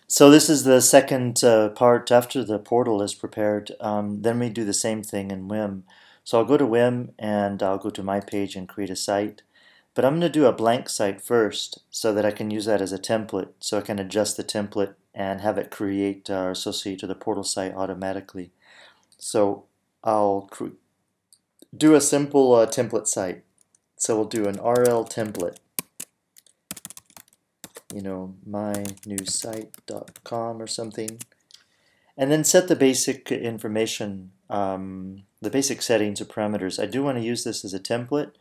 So this is the second part after the portal is prepared. Then we do the same thing in WEM. So I'll go to WEM and I'll go to my page and create a site. But I'm going to do a blank site first so that I can use that as a template. So I can adjust the template and have it create or associate to the portal site automatically. So I'll do a simple template site. So we'll do an RL template. mynewsite.com or something, and then set the basic information, the basic settings or parameters. I do want to use this as a template.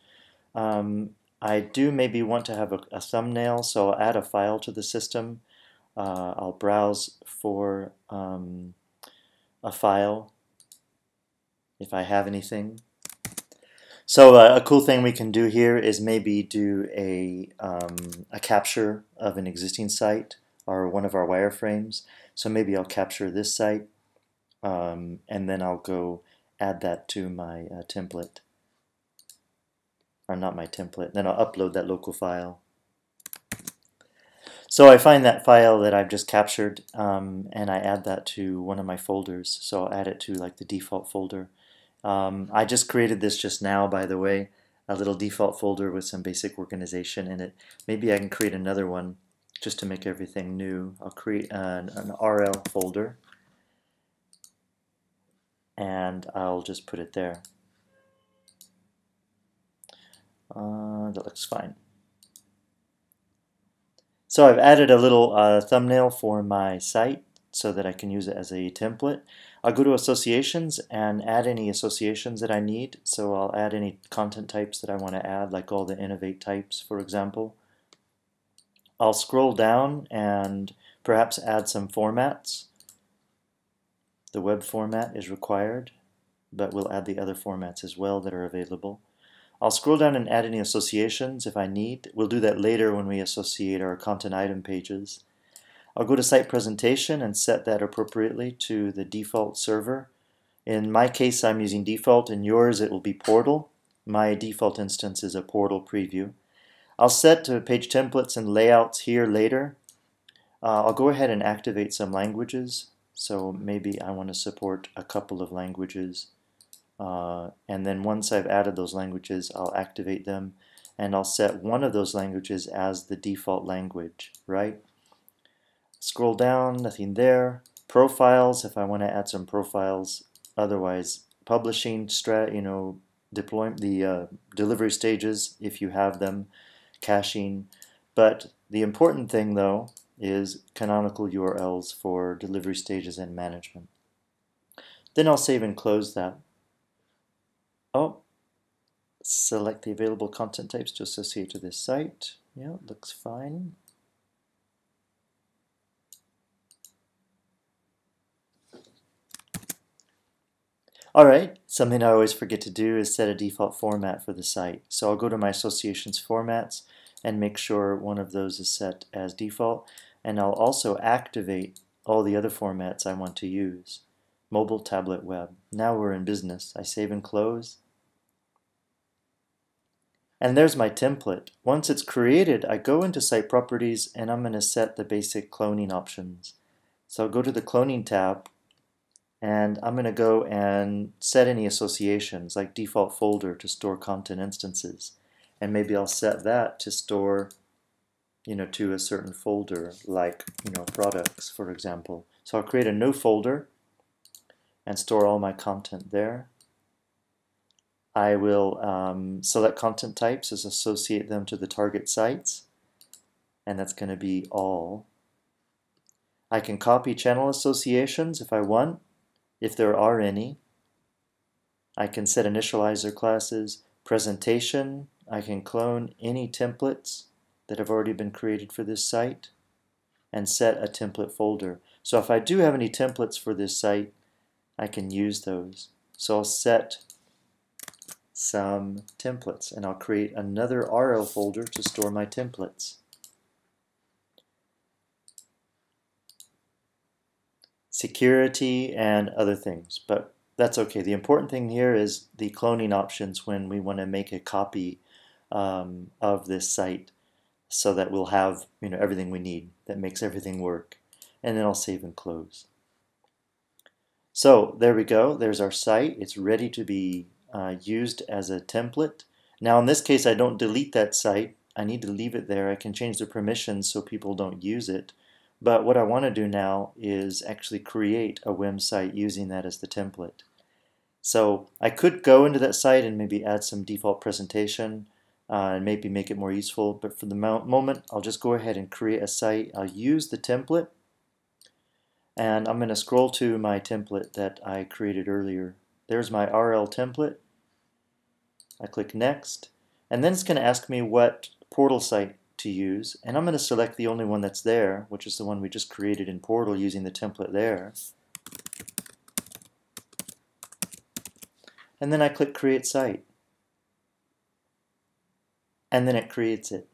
I do maybe want to have a thumbnail, so I'll add a file to the system. I'll browse for a file if I have anything. So a cool thing we can do here is maybe do a capture of an existing site or one of our wireframes. So maybe I'll capture this site and then I'll go add that to my template. Or not my template, then I'll upload that local file. So I find that file that I've just captured and I add that to one of my folders. So I'll add it to like the default folder. I just created this just now, by the way, a little default folder with some basic organization in it. Maybe I can create another one just to make everything new. I'll create an RL folder and I'll just put it there. That looks fine. So I've added a little thumbnail for my site so that I can use it as a template. I'll go to associations and add any associations that I need. So I'll add any content types that I want to add, like all the innovate types, for example. I'll scroll down and perhaps add some formats. The web format is required, but we'll add the other formats as well that are available. I'll scroll down and add any associations if I need. We'll do that later when we associate our content item pages. I'll go to site presentation and set that appropriately to the default server. In my case, I'm using default. In yours, it will be portal. My default instance is a portal preview. I'll set page templates and layouts here later. I'll go ahead and activate some languages. So maybe I want to support a couple of languages. And then once I've added those languages, I'll activate them and I'll set one of those languages as the default language, right? Scroll down, nothing there. Profiles, if I want to add some profiles. Otherwise, publishing, deployment, the delivery stages, if you have them, caching. But the important thing, though, is canonical URLs for delivery stages and management. Then I'll save and close that. Oh, select the available content types to associate to this site. Yeah, looks fine. Alright, something I always forget to do is set a default format for the site. So I'll go to my associations formats and make sure one of those is set as default. And I'll also activate all the other formats I want to use. Mobile, tablet, web. Now we're in business. I save and close. And there's my template. Once it's created, I go into Site Properties and I'm going to set the basic cloning options. So I'll go to the Cloning tab and I'm going to go and set any associations like default folder to store content instances. And maybe I'll set that to store, to a certain folder like, products, for example. So I'll create a new folder and store all my content there. I will select content types as associate them to the target sites, and that's going to be all. I can copy channel associations if I want, if there are any. I can set initializer classes, presentation. I can clone any templates that have already been created for this site and set a template folder. So if I do have any templates for this site, I can use those. So I'll set some templates and I'll create another RL folder to store my templates. Security and other things, but that's okay. The important thing here is the cloning options when we want to make a copy of this site so that we'll have everything we need that makes everything work. and then I'll save and close. So there we go. There's our site. It's ready to be used as a template. Now in this case, I don't delete that site. I need to leave it there. I can change the permissions so people don't use it. But what I want to do now is actually create a WEM site using that as the template. So I could go into that site and maybe add some default presentation and maybe make it more useful. But for the moment, I'll just go ahead and create a site. I'll use the template. And I'm going to scroll to my template that I created earlier. There's my RL template. I click Next. And then it's going to ask me what portal site to use. And I'm going to select the only one that's there, which is the one we just created in Portal using the template there. And then I click Create Site. And then it creates it.